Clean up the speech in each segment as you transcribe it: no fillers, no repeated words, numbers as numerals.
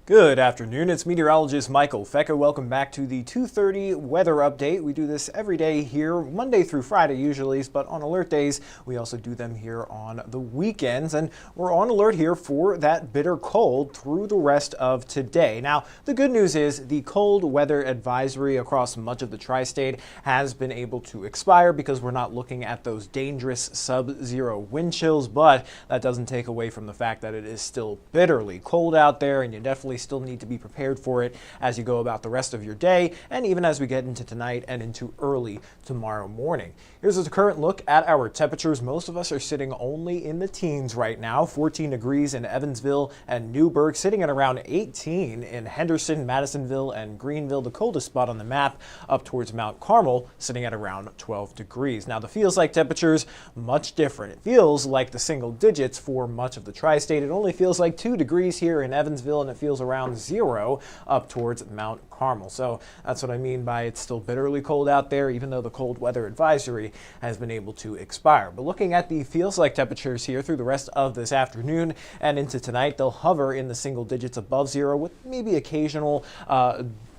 Good afternoon, it's meteorologist Michael Fecka. Welcome back to the 2:30 weather update. We do this every day here, Monday through Friday usually, but on alert days, we also do them here on the weekends. And we're on alert here for that bitter cold through the rest of today. Now, the good news is the cold weather advisory across much of the tri-state has been able to expire because we're not looking at those dangerous sub-zero wind chills, but that doesn't take away from the fact that it is still bitterly cold out there, and you definitely still need to be prepared for it as you go about the rest of your day and even as we get into tonight and into early tomorrow morning. Here's a current look at our temperatures. Most of us are sitting only in the teens right now. 14 degrees in Evansville and Newburgh, sitting at around 18 in Henderson, Madisonville, and Greenville. The coldest spot on the map up towards Mount Carmel, sitting at around 12 degrees. Now the feels like temperatures, much different. It feels like the single digits for much of the tri-state. It only feels like 2 degrees here in Evansville, and it feels around 0 up towards Mount Carmel. So that's what I mean by it's still bitterly cold out there, even though the cold weather advisory has been able to expire. But looking at the feels like temperatures here through the rest of this afternoon and into tonight, they'll hover in the single digits above 0 with maybe occasional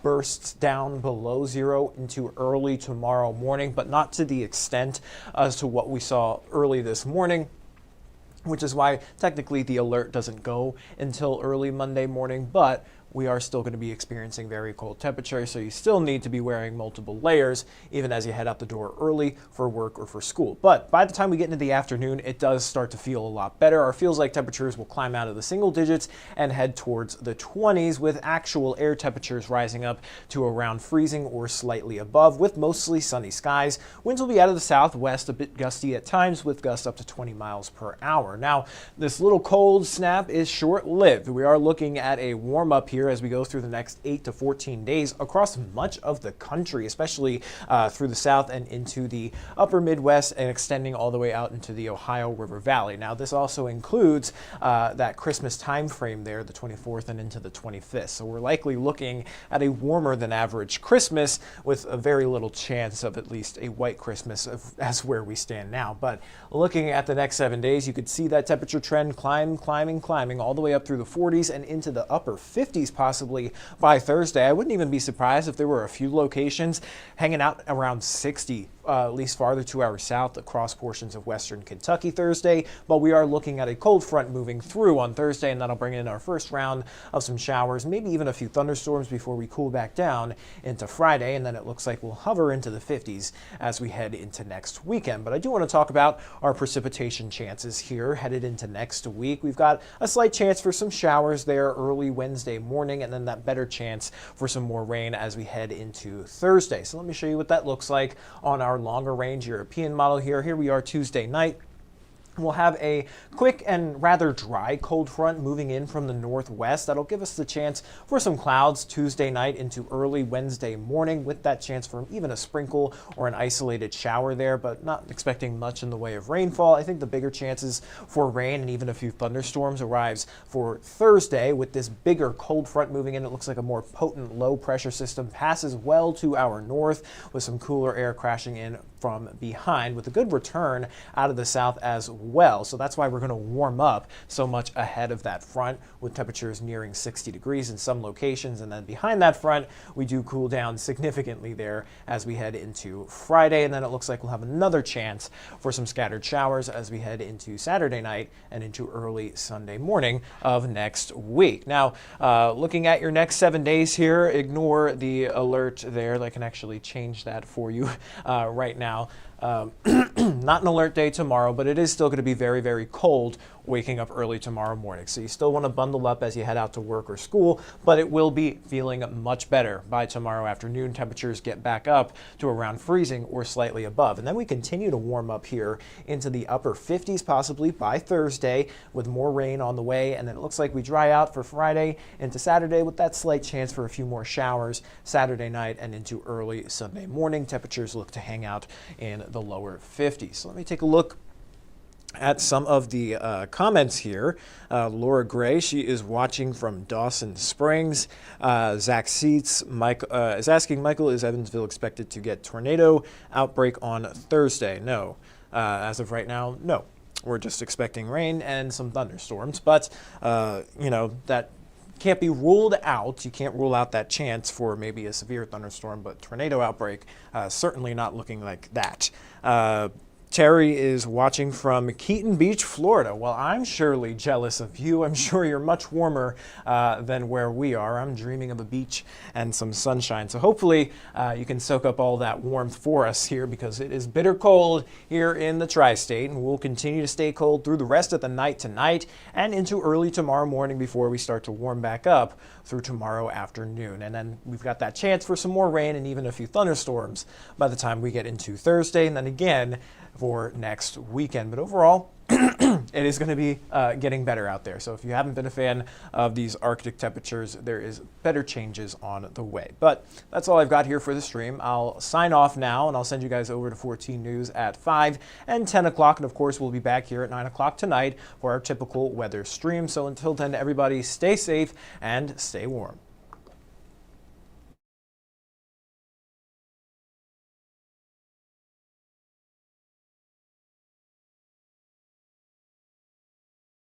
bursts down below 0 into early tomorrow morning, but not to the extent as to what we saw early this morning, which is why technically the alert doesn't go until early Monday morning, but we are still going to be experiencing very cold temperatures, so you still need to be wearing multiple layers even as you head out the door early for work or for school. But by the time we get into the afternoon, it does start to feel a lot better. Our feels like temperatures will climb out of the single digits and head towards the 20s, with actual air temperatures rising up to around freezing or slightly above, with mostly sunny skies. Winds will be out of the southwest, a bit gusty at times, with gusts up to 20 miles per hour. Now, this little cold snap is short-lived. We are looking at a warm-up here as we go through the next 8 to 14 days across much of the country, especially through the south and into the upper Midwest and extending all the way out into the Ohio River Valley. Now, this also includes that Christmas time frame there, the 24th and into the 25th. So we're likely looking at a warmer than average Christmas with a very little chance of at least a white Christmas as where we stand now. But looking at the next 7 days, you could see that temperature trend climbing all the way up through the 40s and into the upper 50s possibly by Thursday. I wouldn't even be surprised if there were a few locations hanging out around 60, at least farther to our south across portions of western Kentucky Thursday. But we are looking at a cold front moving through on Thursday, and that'll bring in our first round of some showers, maybe even a few thunderstorms before we cool back down into Friday. And then it looks like we'll hover into the 50s as we head into next weekend. But I do want to talk about our precipitation chances here headed into next week. We've got a slight chance for some showers there early Wednesday morning, and then that better chance for some more rain as we head into Thursday. So let me show you what that looks like on our longer range European model here. Here we are Tuesday night. We'll have a quick and rather dry cold front moving in from the northwest. That'll give us the chance for some clouds Tuesday night into early Wednesday morning, with that chance for even a sprinkle or an isolated shower there, but not expecting much in the way of rainfall. I think the bigger chances for rain and even a few thunderstorms arrives for Thursday. With this bigger cold front moving in, it looks like a more potent low pressure system passes well to our north, with some cooler air crashing in from behind, with a good return out of the south as well. So that's why we're going to warm up so much ahead of that front, with temperatures nearing 60 degrees in some locations. And then behind that front, we do cool down significantly there as we head into Friday. And then it looks like we'll have another chance for some scattered showers as we head into Saturday night and into early Sunday morning of next week. Now, looking at your next 7 days here, ignore the alert there. I can actually change that for you right now. Not an alert day tomorrow, but it is still going to be very, very cold waking up early tomorrow morning. So you still want to bundle up as you head out to work or school, but it will be feeling much better by tomorrow afternoon. Temperatures get back up to around freezing or slightly above. And then we continue to warm up here into the upper 50s possibly by Thursday, with more rain on the way. And then it looks like we dry out for Friday into Saturday, with that slight chance for a few more showers Saturday night and into early Sunday morning. Temperatures look to hang out in the lower 50s. So let me take a look at some of the comments here. Laura Gray, she is watching from Dawson Springs. Zach Seitz is asking, Michael, is Evansville expected to get tornado outbreak on Thursday? No. As of right now, no. We're just expecting rain and some thunderstorms, but that can't be ruled out. You can't rule out that chance for maybe a severe thunderstorm, but tornado outbreak, certainly not looking like that. Terry is watching from Keaton Beach, Florida. Well, I'm surely jealous of you. I'm sure you're much warmer than where we are. I'm dreaming of a beach and some sunshine. So hopefully you can soak up all that warmth for us here, because it is bitter cold here in the tri-state, and we'll continue to stay cold through the rest of the night tonight and into early tomorrow morning before we start to warm back up through tomorrow afternoon. And then we've got that chance for some more rain and even a few thunderstorms by the time we get into Thursday, and then again for next weekend. But overall, it is going to be getting better out there. So if you haven't been a fan of these Arctic temperatures, there is better changes on the way. But that's all I've got here for the stream. I'll sign off now, and I'll send you guys over to 14 News at 5 and 10 o'clock. And of course, we'll be back here at 9 o'clock tonight for our typical weather stream. So until then, everybody stay safe and stay warm.